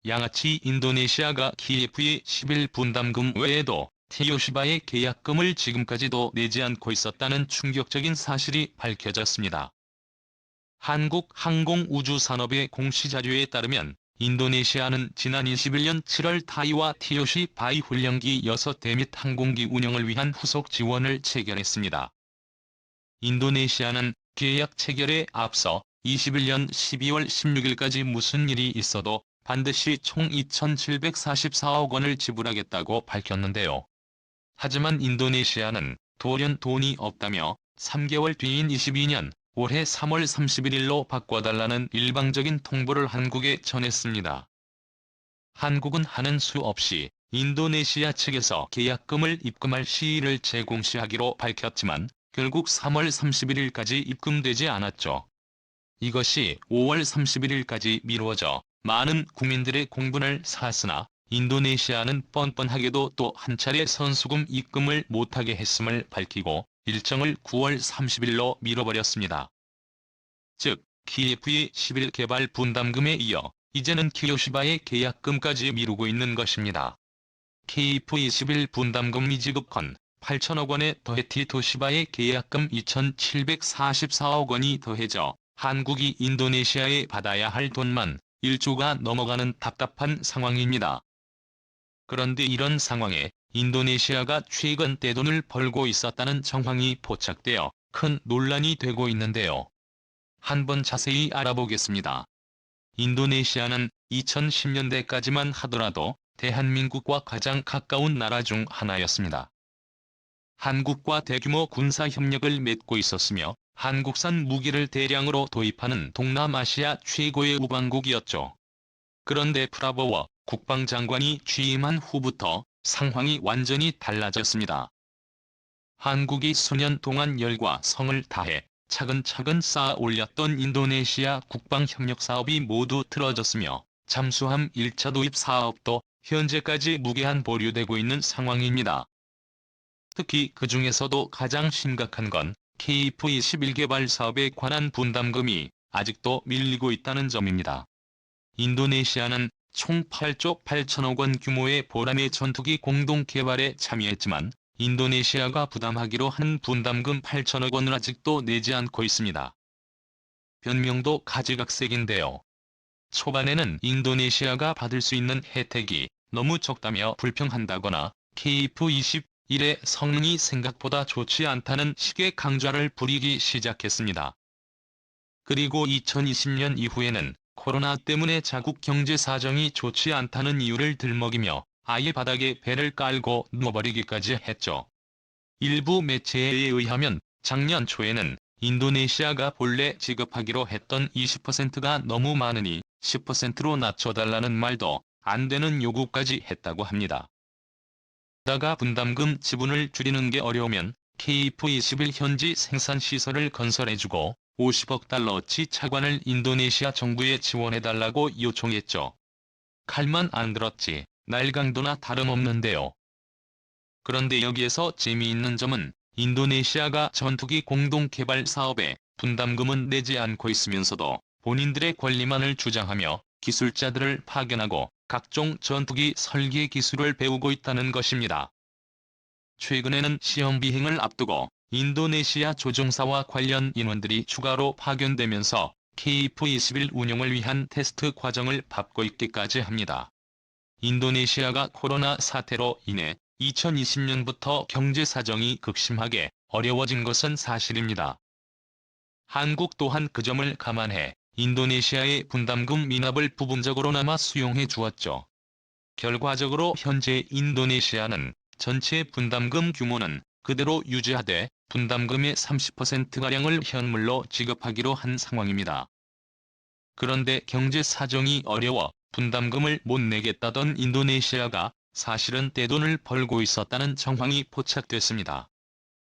양아치 인도네시아가 키예프의 10일 분담금 외에도 토요시바의 계약금을 지금까지도 내지 않고 있었다는 충격적인 사실이 밝혀졌습니다. 한국항공우주산업의 공시자료에 따르면 인도네시아는 지난 21년 7월 타이와 티요시 바이 훈련기 6대 및 항공기 운영을 위한 후속 지원을 체결했습니다. 인도네시아는 계약 체결에 앞서 21년 12월 16일까지 무슨 일이 있어도 반드시 총 2,744억 원을 지불하겠다고 밝혔는데요. 하지만 인도네시아는 돌연 돈이 없다며 3개월 뒤인 22년 올해 3월 31일로 바꿔달라는 일방적인 통보를 한국에 전했습니다. 한국은 하는 수 없이 인도네시아 측에서 계약금을 입금할 시일을 재공시하기로 밝혔지만 결국 3월 31일까지 입금되지 않았죠. 이것이 5월 31일까지 미루어져 많은 국민들의 공분을 샀으나 인도네시아는 뻔뻔하게도 또 한 차례 선수금 입금을 못하게 했음을 밝히고 일정을 9월 30일로 미뤄버렸습니다. 즉, 키예프의 10일 개발 분담금에 이어 이제는 토요시바의 계약금까지 미루고 있는 것입니다. KF 21 분담금 미지급 건 8천억 원에 더해 토요시바의 계약금 2,744억 원이 더해져 한국이 인도네시아에 받아야 할 돈만 1조가 넘어가는 답답한 상황입니다. 그런데 이런 상황에 인도네시아가 최근 떼돈을 벌고 있었다는 정황이 포착되어 큰 논란이 되고 있는데요. 한번 자세히 알아보겠습니다. 인도네시아는 2010년대까지만 하더라도 대한민국과 가장 가까운 나라 중 하나였습니다. 한국과 대규모 군사협력을 맺고 있었으며 한국산 무기를 대량으로 도입하는 동남아시아 최고의 우방국이었죠. 그런데 프라보워 국방장관이 취임한 후부터 상황이 완전히 달라졌습니다. 한국이 수년 동안 열과 성을 다해 차근차근 쌓아 올렸던 인도네시아 국방협력 사업이 모두 틀어졌으며 잠수함 1차 도입 사업도 현재까지 무계한 보류되고 있는 상황입니다. 특히 그 중에서도 가장 심각한 건 KF-21 개발 사업에 관한 분담금이 아직도 밀리고 있다는 점입니다. 인도네시아는 총 8조 8천억 원 규모의 보라매 전투기 공동 개발에 참여했지만 인도네시아가 부담하기로 한 분담금 8천억 원을 아직도 내지 않고 있습니다. 변명도 가지각색인데요. 초반에는 인도네시아가 받을 수 있는 혜택이 너무 적다며 불평한다거나 KF-21의 성능이 생각보다 좋지 않다는 식의 강좌를 부리기 시작했습니다. 그리고 2020년 이후에는 코로나 때문에 자국 경제 사정이 좋지 않다는 이유를 들먹이며 아예 바닥에 배를 깔고 누워버리기까지 했죠. 일부 매체에 의하면 작년 초에는 인도네시아가 본래 지급하기로 했던 20%가 너무 많으니 10%로 낮춰달라는 말도 안 되는 요구까지 했다고 합니다. 게다가 분담금 지분을 줄이는 게 어려우면 KF-21 현지 생산시설을 건설해주고 50억 달러치 차관을 인도네시아 정부에 지원해달라고 요청했죠. 칼만 안 들었지 날강도나 다름없는데요. 그런데 여기에서 재미있는 점은 인도네시아가 전투기 공동 개발 사업에 분담금은 내지 않고 있으면서도 본인들의 권리만을 주장하며 기술자들을 파견하고 각종 전투기 설계 기술을 배우고 있다는 것입니다. 최근에는 시험 비행을 앞두고 인도네시아 조종사와 관련 인원들이 추가로 파견되면서 KF-21 운용을 위한 테스트 과정을 밟고 있기까지 합니다. 인도네시아가 코로나 사태로 인해 2020년부터 경제 사정이 극심하게 어려워진 것은 사실입니다. 한국 또한 그 점을 감안해 인도네시아의 분담금 미납을 부분적으로나마 수용해 주었죠. 결과적으로 현재 인도네시아는 전체 분담금 규모는 그대로 유지하되 분담금의 30%가량을 현물로 지급하기로 한 상황입니다. 그런데 경제 사정이 어려워 분담금을 못 내겠다던 인도네시아가 사실은 떼돈을 벌고 있었다는 정황이 포착됐습니다.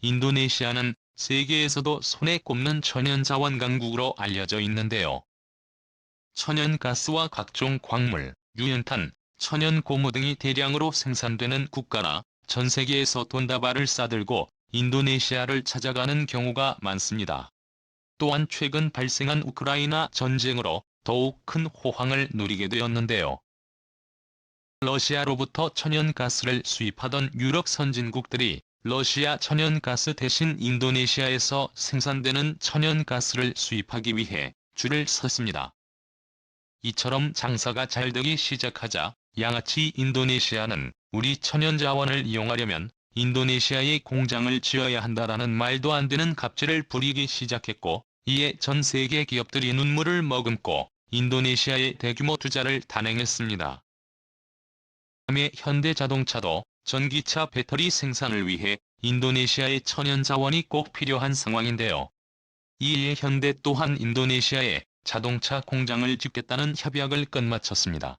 인도네시아는 세계에서도 손에 꼽는 천연자원 강국으로 알려져 있는데요. 천연가스와 각종 광물, 유연탄, 천연고무 등이 대량으로 생산되는 국가라 전 세계에서 돈다발을 싸들고 인도네시아를 찾아가는 경우가 많습니다. 또한 최근 발생한 우크라이나 전쟁으로 더욱 큰 호황을 누리게 되었는데요. 러시아로부터 천연가스를 수입하던 유럽 선진국들이 러시아 천연가스 대신 인도네시아에서 생산되는 천연가스를 수입하기 위해 줄을 섰습니다. 이처럼 장사가 잘 되기 시작하자 양아치 인도네시아는 우리 천연자원을 이용하려면 인도네시아에 공장을 지어야 한다라는 말도 안 되는 갑질을 부리기 시작했고, 이에 전 세계 기업들이 눈물을 머금고 인도네시아에 대규모 투자를 단행했습니다. 다음에 현대자동차도 전기차 배터리 생산을 위해 인도네시아의 천연자원이 꼭 필요한 상황인데요. 이에 현대 또한 인도네시아에 자동차 공장을 짓겠다는 협약을 끝마쳤습니다.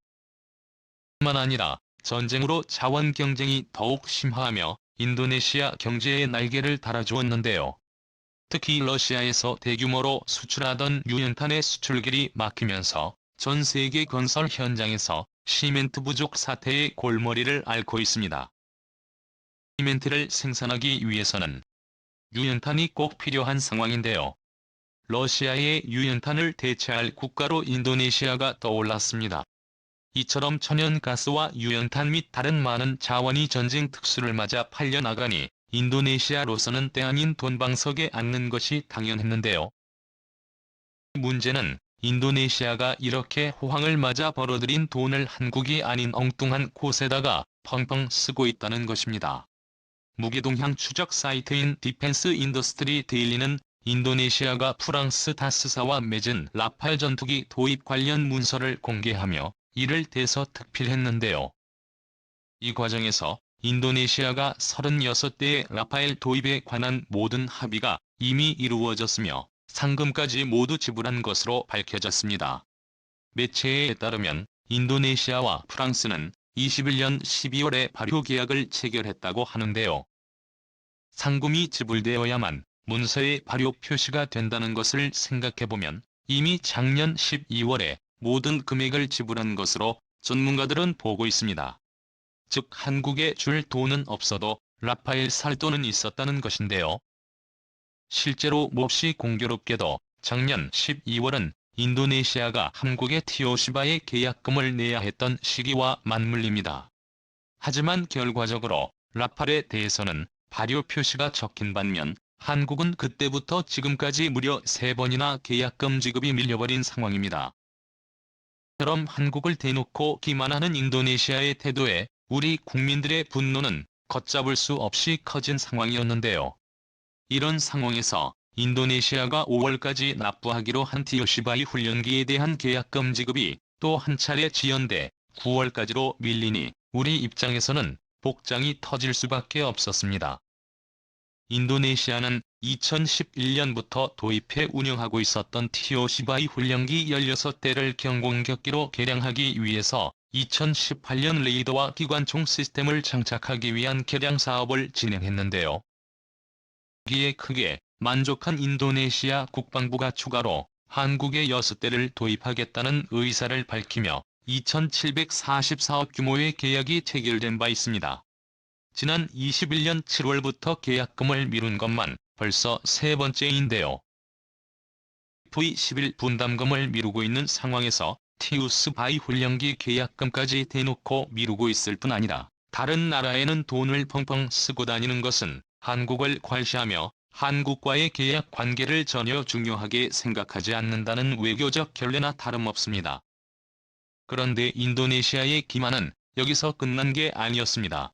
뿐만 아니라 전쟁으로 자원 경쟁이 더욱 심화하며 인도네시아 경제에 날개를 달아주었는데요. 특히 러시아에서 대규모로 수출하던 유연탄의 수출길이 막히면서 전 세계 건설 현장에서 시멘트 부족 사태의 골머리를 앓고 있습니다. 시멘트를 생산하기 위해서는 유연탄이 꼭 필요한 상황인데요. 러시아의 유연탄을 대체할 국가로 인도네시아가 떠올랐습니다. 이처럼 천연가스와 유연탄 및 다른 많은 자원이 전쟁 특수를 맞아 팔려나가니 인도네시아로서는 때 아닌 돈방석에 앉는 것이 당연했는데요. 문제는 인도네시아가 이렇게 호황을 맞아 벌어들인 돈을 한국이 아닌 엉뚱한 곳에다가 펑펑 쓰고 있다는 것입니다. 무게동향 추적 사이트인 디펜스 인더스트리 데일리는 인도네시아가 프랑스 다스사와 맺은 라팔 전투기 도입 관련 문서를 공개하며 이를 대서특필했는데요. 이 과정에서 인도네시아가 36대의 라파엘 도입에 관한 모든 합의가 이미 이루어졌으며 상금까지 모두 지불한 것으로 밝혀졌습니다. 매체에 따르면 인도네시아와 프랑스는 21년 12월에 발효 계약을 체결했다고 하는데요. 상금이 지불되어야만 문서에 발효 표시가 된다는 것을 생각해보면 이미 작년 12월에 모든 금액을 지불한 것으로 전문가들은 보고 있습니다. 즉 한국에 줄 돈은 없어도 라파엘 살 돈은 있었다는 것인데요. 실제로 몹시 공교롭게도 작년 12월은 인도네시아가 한국의 티오시바에 계약금을 내야 했던 시기와 맞물립니다. 하지만 결과적으로 라팔에 대해서는 발효 표시가 적힌 반면 한국은 그때부터 지금까지 무려 3번이나 계약금 지급이 밀려버린 상황입니다. 처럼 한국을 대놓고 기만하는 인도네시아의 태도에 우리 국민들의 분노는 걷잡을 수 없이 커진 상황이었는데요. 이런 상황에서 인도네시아가 5월까지 납부하기로 한 티오시바이 훈련기에 대한 계약금 지급이 또 한 차례 지연돼 9월까지로 밀리니 우리 입장에서는 복장이 터질 수밖에 없었습니다. 인도네시아는 2011년부터 도입해 운영하고 있었던 티오시바이 훈련기 16대를 경공격기로 개량하기 위해서 2018년 레이더와 기관총 시스템을 장착하기 위한 개량 사업을 진행했는데요. 여기에 크게 만족한 인도네시아 국방부가 추가로 한국에 6대를 도입하겠다는 의사를 밝히며 2,744억 규모의 계약이 체결된 바 있습니다. 지난 21년 7월부터 계약금을 미룬 것만 벌써 3번째인데요. V11 분담금을 미루고 있는 상황에서 티우스바이 훈련기 계약금까지 대놓고 미루고 있을 뿐 아니라 다른 나라에는 돈을 펑펑 쓰고 다니는 것은 한국을 과시하며 한국과의 계약 관계를 전혀 중요하게 생각하지 않는다는 외교적 결례나 다름없습니다. 그런데 인도네시아의 기만은 여기서 끝난 게 아니었습니다.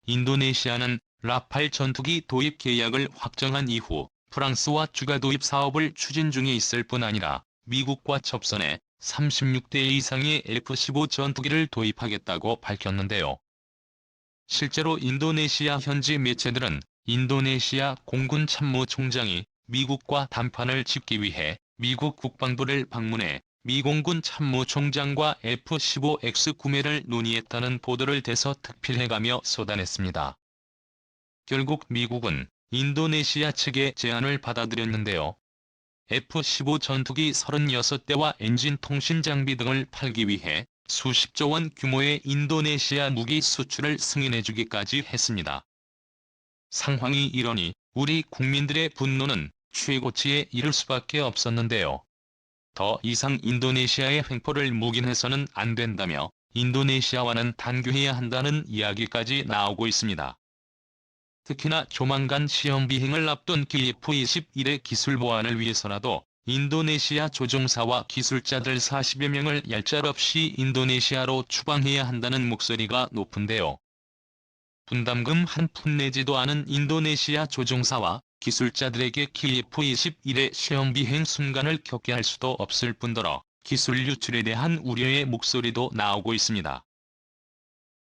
인도네시아는 라팔 전투기 도입 계약을 확정한 이후 프랑스와 추가 도입 사업을 추진 중에 있을 뿐 아니라 미국과 접선해 36대 이상의 F-15 전투기를 도입하겠다고 밝혔는데요. 실제로 인도네시아 현지 매체들은 인도네시아 공군 참모총장이 미국과 담판을 짓기 위해 미국 국방부를 방문해 미 공군 참모총장과 F-15X 구매를 논의했다는 보도를 대서특필해가며 쏟아냈습니다. 결국 미국은 인도네시아 측의 제안을 받아들였는데요. F-15 전투기 36대와 엔진 통신 장비 등을 팔기 위해 수십조 원 규모의 인도네시아 무기 수출을 승인해주기까지 했습니다. 상황이 이러니 우리 국민들의 분노는 최고치에 이를 수밖에 없었는데요. 더 이상 인도네시아의 횡포를 묵인해서는 안 된다며 인도네시아와는 단교해야 한다는 이야기까지 나오고 있습니다. 특히나 조만간 시험 비행을 앞둔 KF-21의 기술 보완을 위해서라도 인도네시아 조종사와 기술자들 40여 명을 얄짤없이 인도네시아로 추방해야 한다는 목소리가 높은데요. 분담금 한 푼 내지도 않은 인도네시아 조종사와 기술자들에게 KF-21의 시험 비행 순간을 겪게 할 수도 없을 뿐더러 기술 유출에 대한 우려의 목소리도 나오고 있습니다.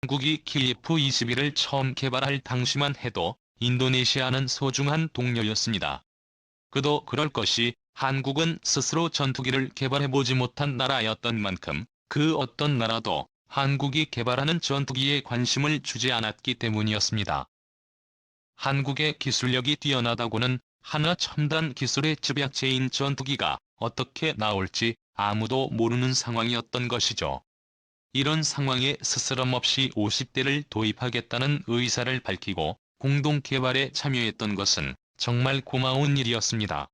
한국이 KF-21을 처음 개발할 당시만 해도 인도네시아는 소중한 동료였습니다. 그도 그럴 것이 한국은 스스로 전투기를 개발해보지 못한 나라였던 만큼 그 어떤 나라도 한국이 개발하는 전투기에 관심을 주지 않았기 때문이었습니다. 한국의 기술력이 뛰어나다고는 하나 첨단 기술의 집약체인 전투기가 어떻게 나올지 아무도 모르는 상황이었던 것이죠. 이런 상황에 스스럼 없이 50대를 도입하겠다는 의사를 밝히고 공동 개발에 참여했던 것은 정말 고마운 일이었습니다.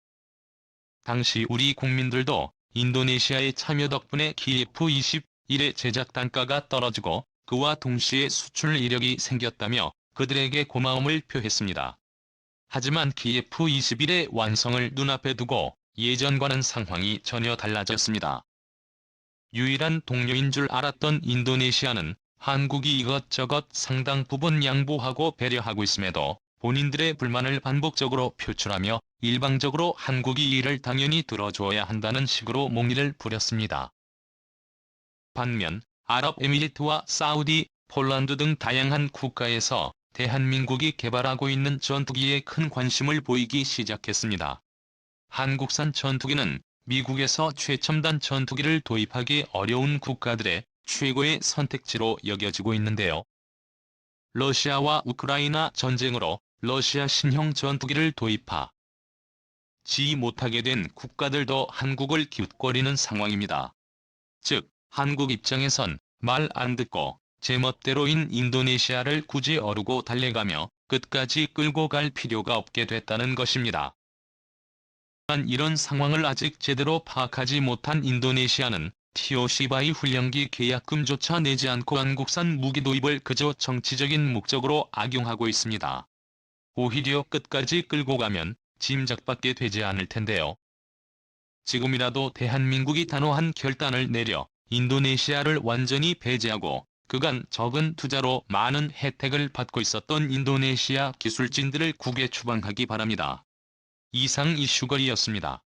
당시 우리 국민들도 인도네시아의 참여 덕분에 KF-21의 제작 단가가 떨어지고 그와 동시에 수출 이력이 생겼다며 그들에게 고마움을 표했습니다. 하지만 KF-21의 완성을 눈앞에 두고 예전과는 상황이 전혀 달라졌습니다. 유일한 동료인 줄 알았던 인도네시아는 한국이 이것저것 상당 부분 양보하고 배려하고 있음에도 본인들의 불만을 반복적으로 표출하며 일방적으로 한국이 이를 당연히 들어줘야 한다는 식으로 몽리를 부렸습니다. 반면 아랍에미리트와 사우디, 폴란드 등 다양한 국가에서 대한민국이 개발하고 있는 전투기에 큰 관심을 보이기 시작했습니다. 한국산 전투기는 미국에서 최첨단 전투기를 도입하기 어려운 국가들의 최고의 선택지로 여겨지고 있는데요. 러시아와 우크라이나 전쟁으로 러시아 신형 전투기를 도입하지 못하게 된 국가들도 한국을 기웃거리는 상황입니다. 즉, 한국 입장에선 말 안 듣고 제멋대로인 인도네시아를 굳이 어루고 달래가며 끝까지 끌고 갈 필요가 없게 됐다는 것입니다. 하지만 이런 상황을 아직 제대로 파악하지 못한 인도네시아는 TOC-바이 훈련기 계약금조차 내지 않고 한국산 무기 도입을 그저 정치적인 목적으로 악용하고 있습니다. 오히려 끝까지 끌고 가면 짐작밖에 되지 않을 텐데요. 지금이라도 대한민국이 단호한 결단을 내려 인도네시아를 완전히 배제하고 그간 적은 투자로 많은 혜택을 받고 있었던 인도네시아 기술진들을 국외 추방하기 바랍니다. 이상 이슈거리였습니다.